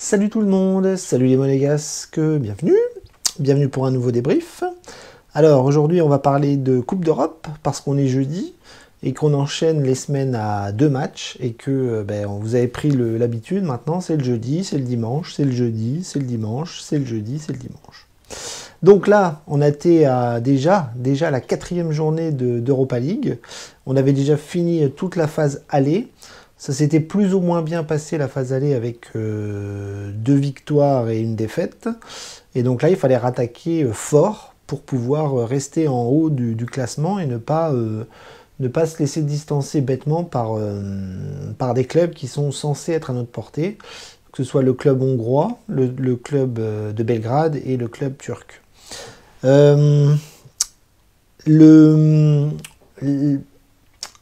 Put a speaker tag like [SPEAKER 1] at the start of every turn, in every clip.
[SPEAKER 1] Salut tout le monde, salut les monégasques, bienvenue pour un nouveau débrief. Alors aujourd'hui on va parler de Coupe d'Europe parce qu'on est jeudi et qu'on enchaîne les semaines à 2 matchs et que vous avez pris l'habitude maintenant, c'est le jeudi, c'est le dimanche, c'est le jeudi, c'est le dimanche, c'est le jeudi, c'est le dimanche. Donc là, on a été à déjà la 4e journée d'Europa League. On avait déjà fini toute la phase aller. Ça s'était plus ou moins bien passé la phase aller avec 2 victoires et une défaite. Et donc là, il fallait rattaquer fort pour pouvoir rester en haut du classement et ne pas se laisser distancer bêtement par des clubs qui sont censés être à notre portée, que ce soit le club hongrois, le club de Belgrade et le club turc.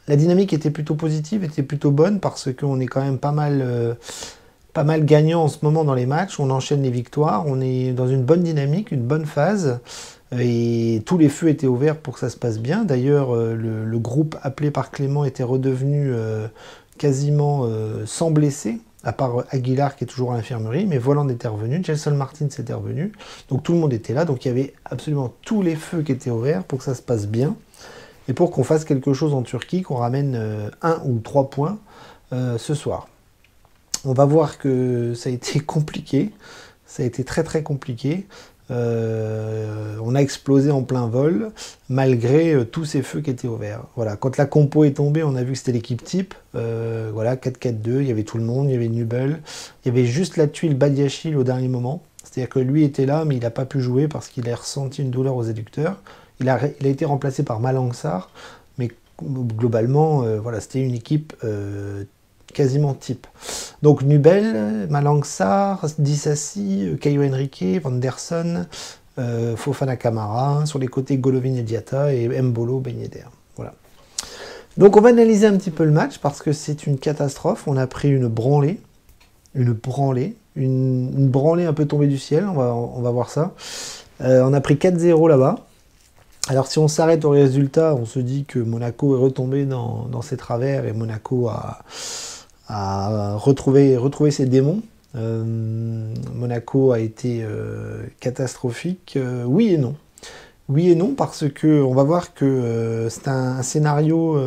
[SPEAKER 1] La dynamique était plutôt positive, était plutôt bonne parce qu'on est quand même pas mal gagnant en ce moment dans les matchs. On enchaîne les victoires, on est dans une bonne dynamique, une bonne phase. Et tous les feux étaient ouverts pour que ça se passe bien. D'ailleurs, le groupe appelé par Clément était redevenu quasiment sans blessés, à part Aguilar qui est toujours à l'infirmerie, mais Voland était revenu, Gelson Martins était revenu. Donc tout le monde était là, donc il y avait absolument tous les feux qui étaient ouverts pour que ça se passe bien. Et pour qu'on fasse quelque chose en Turquie, qu'on ramène 1 ou 3 points ce soir. On va voir que ça a été compliqué, ça a été très très compliqué. On a explosé en plein vol, malgré tous ces feux qui étaient ouverts. Voilà. Quand la compo est tombée, on a vu que c'était l'équipe type. Voilà, 4-4-2, il y avait tout le monde, il y avait Nubel. Il y avait juste la tuile Badiachil au dernier moment. C'est-à-dire que lui était là, mais il n'a pas pu jouer parce qu'il a ressenti une douleur aux adducteurs. Il a été remplacé par Malangsar, mais globalement, voilà, c'était une équipe quasiment type. Donc Nubel, Malangsar, Disasi, Caio Henrique, Vanderson, Fofana Camara, sur les côtés Golovin et Diatta et Mbolo Ben Yedder. Voilà. Donc on va analyser un petit peu le match parce que c'est une catastrophe. On a pris une branlée un peu tombée du ciel, on va voir ça. On a pris 4-0 là-bas. Alors si on s'arrête au résultat, on se dit que Monaco est retombé dans ses travers et Monaco a retrouvé ses démons. Monaco a été catastrophique, oui et non. Oui et non parce que on va voir que c'est un scénario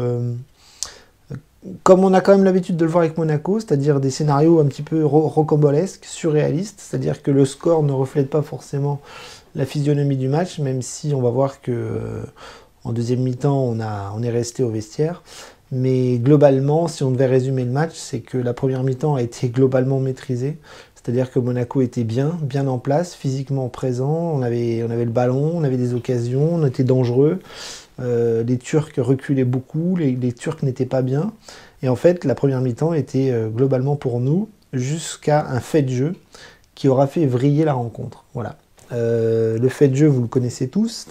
[SPEAKER 1] comme on a quand même l'habitude de le voir avec Monaco, c'est-à-dire des scénarios un petit peu rocambolesques, surréalistes, c'est-à-dire que le score ne reflète pas forcément la physionomie du match, même si on va voir que en deuxième mi-temps, on est resté au vestiaire. Mais globalement, si on devait résumer le match, c'est que la première mi-temps a été globalement maîtrisée. C'est-à-dire que Monaco était bien en place, physiquement présent. On avait le ballon, on avait des occasions, on était dangereux. Les Turcs reculaient beaucoup, les Turcs n'étaient pas bien. Et en fait, la première mi-temps était globalement pour nous jusqu'à un fait de jeu qui aura fait vriller la rencontre. Voilà. Le fait de jeu, vous le connaissez tous,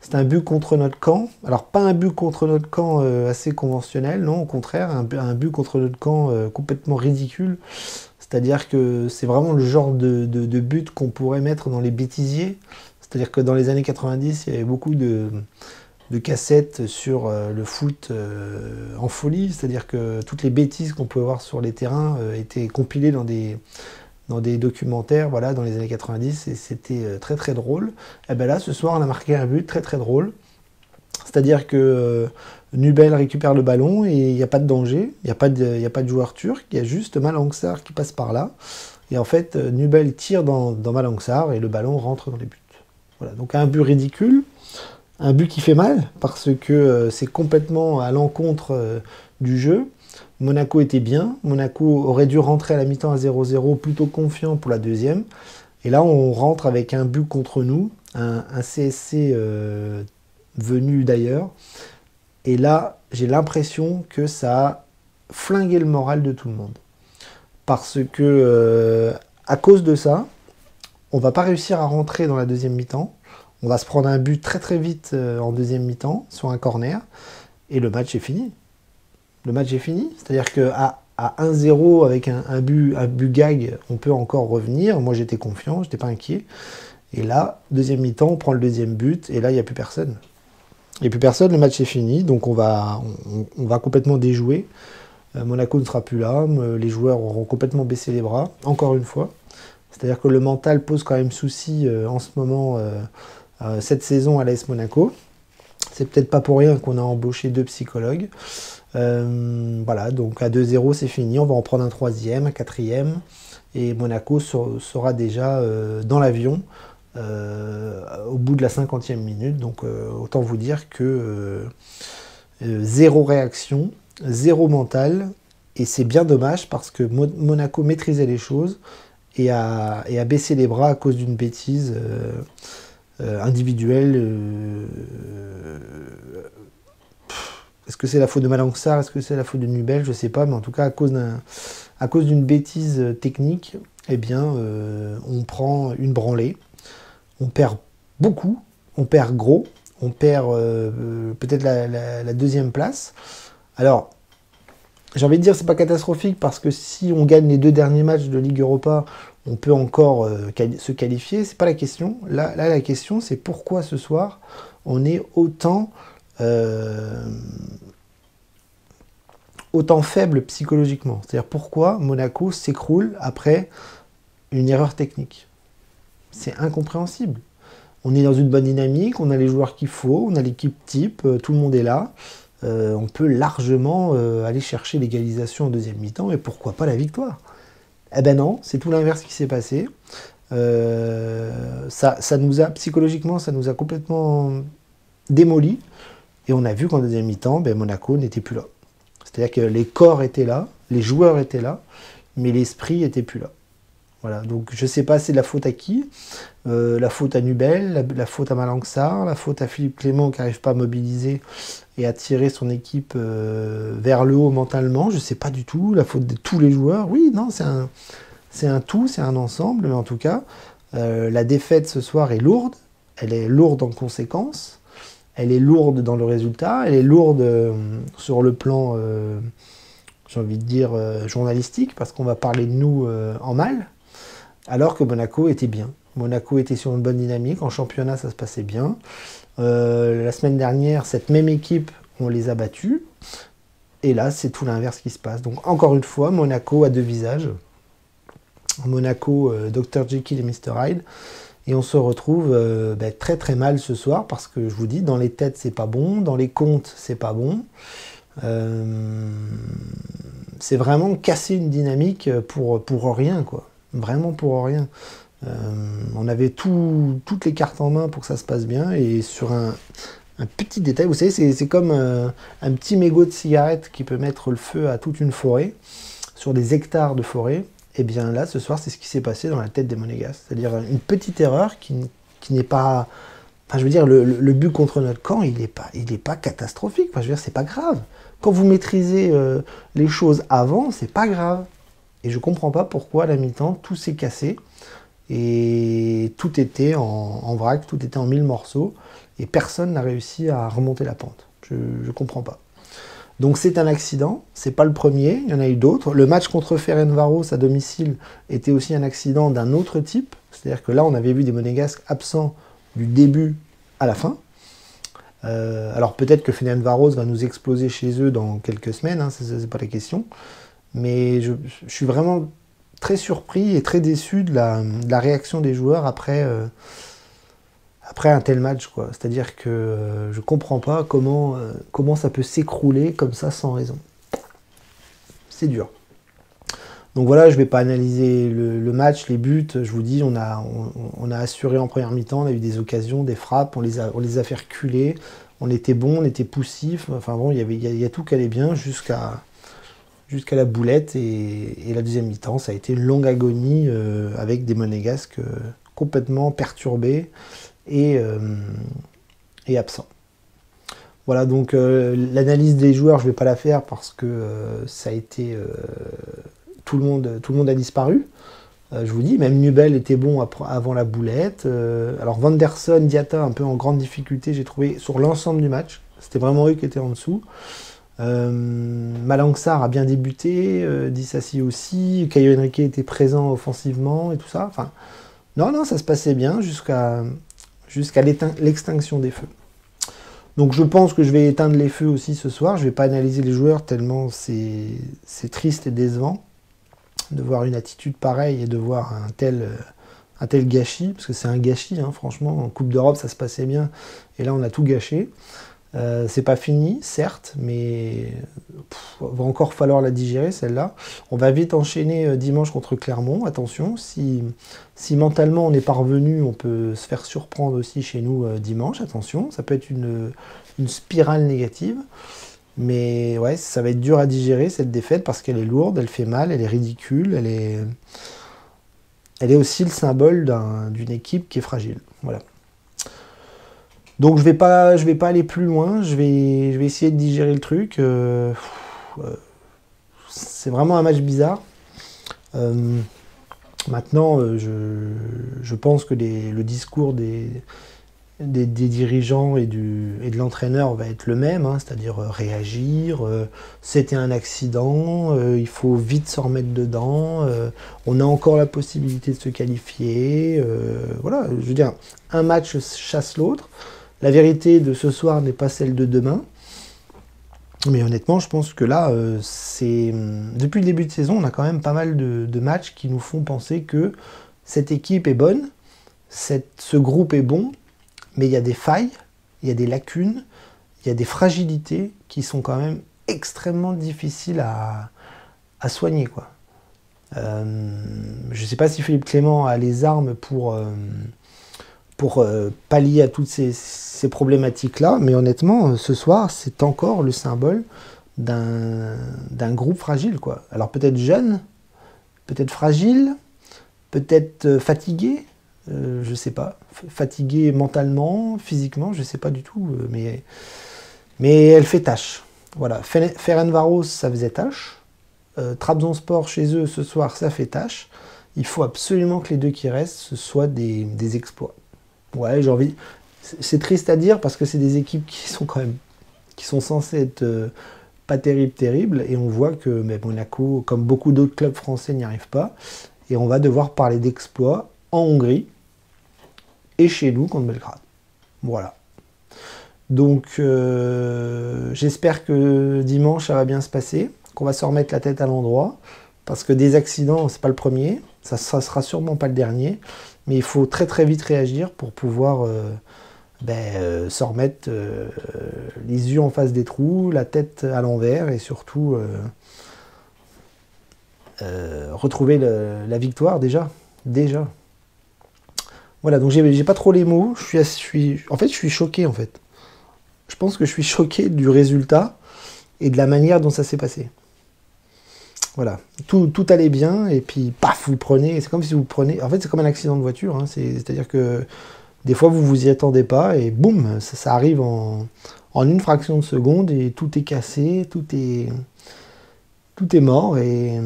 [SPEAKER 1] c'est un but contre notre camp. Alors, pas un but contre notre camp assez conventionnel, non, au contraire, un but contre notre camp complètement ridicule. C'est-à-dire que c'est vraiment le genre de but qu'on pourrait mettre dans les bêtisiers. C'est-à-dire que dans les années 90, il y avait beaucoup de cassettes sur le foot en folie. C'est-à-dire que toutes les bêtises qu'on pouvait voir sur les terrains étaient compilées dans des documentaires, voilà, dans les années 90, et c'était très très drôle. Et bien là, ce soir, on a marqué un but très très drôle. C'est-à-dire que Nubel récupère le ballon et il n'y a pas de danger, il n'y a pas de joueur turc, il y a juste Malangsar qui passe par là. Et en fait, Nubel tire dans Malangsar et le ballon rentre dans les buts. Voilà, donc un but ridicule, un but qui fait mal, parce que c'est complètement à l'encontre du jeu. Monaco était bien, Monaco aurait dû rentrer à la mi-temps à 0-0, plutôt confiant pour la deuxième. Et là, on rentre avec un but contre nous, un CSC venu d'ailleurs. Et là, j'ai l'impression que ça a flingué le moral de tout le monde. Parce que, à cause de ça, on va pas réussir à rentrer dans la deuxième mi-temps. On va se prendre un but très très vite en deuxième mi-temps, sur un corner, et le match est fini. Le match est fini, c'est-à-dire qu'à 1-0 avec un but gag, on peut encore revenir. Moi j'étais confiant, j'étais pas inquiet. Et là, deuxième mi-temps, on prend le deuxième but, et là il n'y a plus personne. Il n'y a plus personne, le match est fini, donc on va complètement déjouer. Monaco ne sera plus là, les joueurs auront complètement baissé les bras, encore une fois. C'est-à-dire que le mental pose quand même souci en ce moment, cette saison à l'AS Monaco. C'est peut-être pas pour rien qu'on a embauché 2 psychologues. Voilà, donc à 2-0 c'est fini, on va en prendre un 3e, un 4e, et Monaco sera déjà dans l'avion au bout de la 50e minute. Donc autant vous dire que zéro réaction, zéro mental, et c'est bien dommage parce que Monaco maîtrisait les choses et a baissé les bras à cause d'une bêtise individuelle. Est-ce que c'est la faute de Malang Sarr, est-ce que c'est la faute de Nubel, je ne sais pas, mais en tout cas à cause d'une bêtise technique, eh bien on prend une branlée, on perd beaucoup, on perd gros, on perd peut-être la 2e place. Alors, j'ai envie de dire c'est pas catastrophique parce que si on gagne les 2 derniers matchs de Ligue Europa, on peut encore se qualifier, c'est pas la question. Là, la question c'est pourquoi ce soir on est autant faible psychologiquement. C'est-à-dire pourquoi Monaco s'écroule après une erreur technique. C'est incompréhensible. On est dans une bonne dynamique, on a les joueurs qu'il faut, on a l'équipe type, tout le monde est là. On peut largement aller chercher l'égalisation en 2e mi-temps, et pourquoi pas la victoire? Eh ben non, c'est tout l'inverse qui s'est passé. Psychologiquement, ça nous a complètement démolis. Et on a vu qu'en 2e mi-temps, Monaco n'était plus là. C'est-à-dire que les corps étaient là, les joueurs étaient là, mais l'esprit n'était plus là. Voilà, donc je ne sais pas c'est de la faute à qui. La faute à Nubel, la faute à Malang Sarr, la faute à Philippe Clément qui n'arrive pas à mobiliser et à tirer son équipe vers le haut mentalement. Je ne sais pas du tout, la faute de tous les joueurs. Oui, non, c'est un tout, c'est un ensemble, mais en tout cas, la défaite ce soir est lourde. Elle est lourde en conséquence. Elle est lourde dans le résultat, elle est lourde sur le plan, j'ai envie de dire, journalistique, parce qu'on va parler de nous en mal, alors que Monaco était bien. Monaco était sur une bonne dynamique, en championnat ça se passait bien. La semaine dernière, cette même équipe, on les a battus, et là c'est tout l'inverse qui se passe. Donc encore une fois, Monaco a 2 visages. Monaco, Dr Jekyll et Mr Hyde. Et on se retrouve très très mal ce soir parce que je vous dis, dans les têtes c'est pas bon, dans les comptes c'est pas bon. C'est vraiment casser une dynamique pour rien, quoi. Vraiment pour rien. On avait toutes les cartes en main pour que ça se passe bien, et sur un petit détail, vous savez, c'est comme un petit mégot de cigarette qui peut mettre le feu à toute une forêt, sur des hectares de forêt. Et bien là, ce soir, c'est ce qui s'est passé dans la tête des Monégasques. C'est-à-dire une petite erreur qui n'est pas... Enfin, je veux dire, le but contre notre camp, il n'est pas catastrophique. Enfin, je veux dire, c'est pas grave. Quand vous maîtrisez les choses avant, c'est pas grave. Et je comprends pas pourquoi à la mi-temps, tout s'est cassé. Et tout était en vrac, tout était en 1000 morceaux. Et personne n'a réussi à remonter la pente. Je comprends pas. Donc c'est un accident, c'est pas le premier, il y en a eu d'autres. Le match contre Ferencváros à domicile était aussi un accident d'un autre type. C'est-à-dire que là, on avait vu des Monégasques absents du début à la fin. Alors peut-être que Ferencváros va nous exploser chez eux dans quelques semaines, hein, c'est pas la question. Mais je suis vraiment très surpris et très déçu de la réaction des joueurs après un tel match, quoi. C'est-à-dire que je comprends pas comment ça peut s'écrouler comme ça sans raison. C'est dur. Donc voilà, je ne vais pas analyser le match, les buts. Je vous dis, on a assuré en première mi-temps, on a eu des occasions, des frappes, on les a fait reculer. On était bon, on était poussif. Enfin bon, il y a tout qui allait bien jusqu'à la boulette. Et la 2e mi-temps, ça a été une longue agonie avec des Monégasques complètement perturbés et absents. Voilà, donc l'analyse des joueurs, je ne vais pas la faire parce que ça a été... tout le monde a disparu. Je vous dis, même Nubel était bon avant la boulette. Alors Vanderson, Diatta, un peu en grande difficulté, j'ai trouvé, sur l'ensemble du match. C'était vraiment eux qui étaient en dessous. Malang Sarr a bien débuté, Disasi aussi, Caio Henrique était présent offensivement et tout ça. Enfin, non, ça se passait bien jusqu'à l'extinction des feux. Donc je pense que je vais éteindre les feux aussi ce soir. Je ne vais pas analyser les joueurs tellement c'est triste et décevant de voir une attitude pareille et de voir un tel gâchis, parce que c'est un gâchis, hein, franchement. En Coupe d'Europe, ça se passait bien, et là, on a tout gâché. C'est pas fini, certes, mais va encore falloir la digérer, celle-là. On va vite enchaîner dimanche contre Clermont. Attention, si mentalement on est parvenu, on peut se faire surprendre aussi chez nous dimanche. Attention, ça peut être une spirale négative. Mais ouais, ça va être dur à digérer cette défaite parce qu'elle est lourde, elle fait mal, elle est ridicule, elle est aussi le symbole d'une équipe qui est fragile. Voilà. Donc je vais pas aller plus loin, je vais essayer de digérer le truc. C'est vraiment un match bizarre. Maintenant, je pense que le discours des dirigeants et de l'entraîneur va être le même, hein, c'est-à-dire réagir, c'était un accident, il faut vite s'en remettre dedans, on a encore la possibilité de se qualifier, voilà, je veux dire, un match chasse l'autre, la vérité de ce soir n'est pas celle de demain, mais honnêtement, je pense que là, depuis le début de saison, on a quand même pas mal de matchs qui nous font penser que cette équipe est bonne, ce groupe est bon, mais il y a des failles, il y a des lacunes, il y a des fragilités qui sont quand même extrêmement difficiles à soigner, quoi. Je ne sais pas si Philippe Clément a les armes pour pallier à toutes ces problématiques-là, mais honnêtement, ce soir, c'est encore le symbole d'un groupe fragile, quoi. Alors peut-être jeune, peut-être fragile, peut-être fatigué, je sais pas, fatigué mentalement, physiquement, je sais pas du tout, mais elle fait tâche. Voilà, Ferencváros, ça faisait tâche. Trabzonspor chez eux ce soir, ça fait tâche. Il faut absolument que les deux qui restent, ce soient des exploits. Ouais, j'ai envie. C'est triste à dire parce que c'est des équipes qui sont censées être pas terribles, et on voit que Monaco, comme beaucoup d'autres clubs français, n'y arrive pas. Et on va devoir parler d'exploits en Hongrie et chez nous contre Belgrade. Voilà. Donc j'espère que dimanche ça va bien se passer, qu'on va se remettre la tête à l'endroit, parce que des accidents, c'est pas le premier, ça sera sûrement pas le dernier, mais il faut très très vite réagir pour pouvoir se remettre les yeux en face des trous, la tête à l'envers, et surtout retrouver la victoire déjà. Voilà, donc j'ai pas trop les mots, je suis choqué en fait. Je pense que je suis choqué du résultat et de la manière dont ça s'est passé. Voilà, tout allait bien, et puis paf, vous prenez, c'est comme si vous prenez, en fait c'est comme un accident de voiture, hein, c'est-à-dire que des fois vous vous y attendez pas, et boum, ça arrive en une fraction de seconde, et tout est cassé, tout est mort, et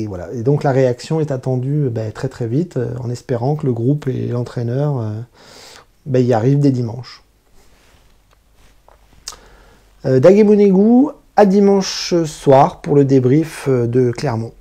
[SPEAKER 1] voilà. Et donc la réaction est attendue très très vite, en espérant que le groupe et l'entraîneur y arrivent dès dimanche. Dagemonegu, à dimanche soir pour le débrief de Clermont.